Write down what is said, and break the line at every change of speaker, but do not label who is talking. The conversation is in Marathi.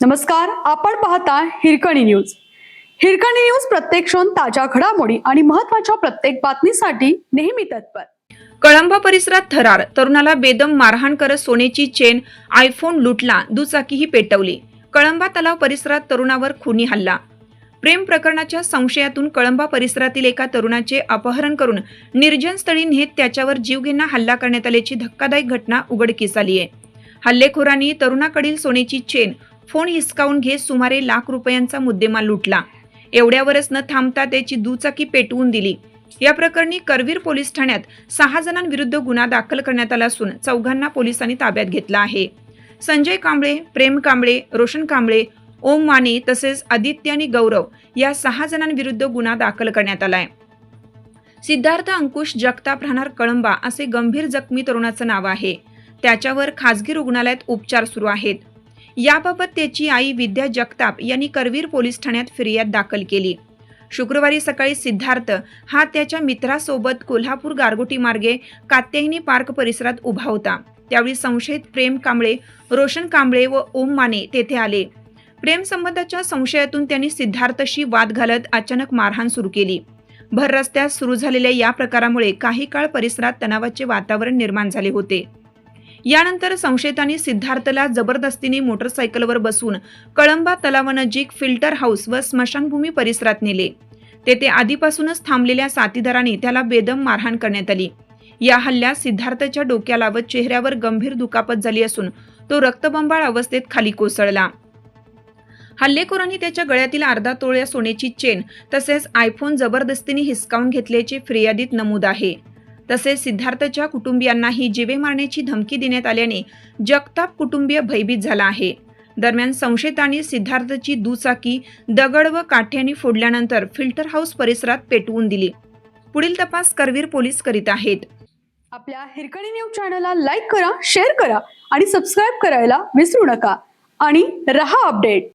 नमस्कार, आपण पाहता हिरकणी न्यूज. हिरकणी न्यूज प्रत्येक क्षण ताज्या घडामोडी आणि महत्त्वाच्या प्रत्येक बातमीसाठी नेहमी तत्पर.
कळंबा परिसरात थरार, तरुणाला बेदम मारहाण करत सोन्याची चेन, आयफोन लुटला, दुचाकीही पेटवली. कळंबा तलाव परिसरात तरुणावर खुनी हल्ला. प्रेम प्रकरणाच्या संशयातून कळंबा परिसरातील एका तरुणाचे अपहरण करून निर्जन स्थळी नेत त्याच्यावर जीवघेणा हल्ला करण्यात आल्याची धक्कादायक घटना उघडकीस आली आहे. हल्लेखोरांनी तरुणाकडील सोन्याची चेन, फोन हिसकावून घेत सुमारे लाख रुपयांचा मुद्देमाल लुटला. एवढ्यावरच न थांबता त्याची दुचाकी पेटवून दिली. या प्रकरणी करवीर पोलीस ठाण्यात 6 जणांविरुद्ध गुन्हा दाखल करण्यात आला असून 4 पोलिसांनी ताब्यात घेतला आहे. संजय कांबळे, प्रेम कांबळे, रोशन कांबळे, ओम माने तसेच आदित्य आणि गौरव या 6 जणांविरुद्ध गुन्हा दाखल करण्यात आलाय. सिद्धार्थ अंकुश जगताप राहणार कळंबा असे गंभीर जखमी तरुणाचं नाव आहे. त्याच्यावर खासगी रुग्णालयात उपचार सुरू आहेत. याबाबत त्याची आई विद्या जगताप यांनी करवीर पोलीस ठाण्यात फिर्याद दाखल केली. शुक्रवारी सकाळी सिद्धार्थ हा त्याच्या मित्रासोबत कोल्हापूर गारगोटी मार्गे कात्यायनी पार्क परिसरात उभा होता. त्यावेळी संशयित प्रेम कांबळे, रोशन कांबळे व ओम माने तेथे आले. प्रेम संबंधाच्या संशयातून त्यांनी सिद्धार्थशी वाद घालत अचानक मारहाण सुरू केली. भर रस्त्यात सुरू झालेल्या या प्रकारामुळे काही काळ परिसरात तणावाचे वातावरण निर्माण झाले होते. यानंतर संशयितांनी सिद्धार्थला जबरदस्तीने मोटरसायकलवर बसवून कळंबा तलावानजीक फिल्टर हाऊस व स्मशानभूमी परिसरात नेले. तेथे आधीपासूनच थांबलेल्या साथीदारांनी त्याला बेदम मारहाण करण्यात आली. या हल्ल्यात सिद्धार्थच्या डोक्याला व चेहऱ्यावर गंभीर दुखापत झाली असून तो रक्तबंबाळ अवस्थेत खाली कोसळला. हल्लेखोरांनी त्याच्या गळ्यातील अर्धा तोळ्या सोन्याची चेन तसेच आयफोन जबरदस्तीने हिसकावून घेतल्याचे फिर्यादीत नमूद आहे. तसेच सिद्धार्थच्या कुटुंबियांनाही जीवे मारण्याची धमकी देण्यात आल्याने जगताप कुटुंबीय भयभीत झाला आहे. दरम्यान संशयितांनी सिद्धार्थची दुचाकी दगड व काठ्याने फोडल्यानंतर फिल्टर हाऊस परिसरात पेटवून दिली. पुढील तपास करवीर पोलीस करीत आहेत.
आपल्या हिरकणी न्यूज चॅनलला लाईक करा, शेअर करा आणि सबस्क्राईब करायला विसरू नका आणि रहा अपडेट.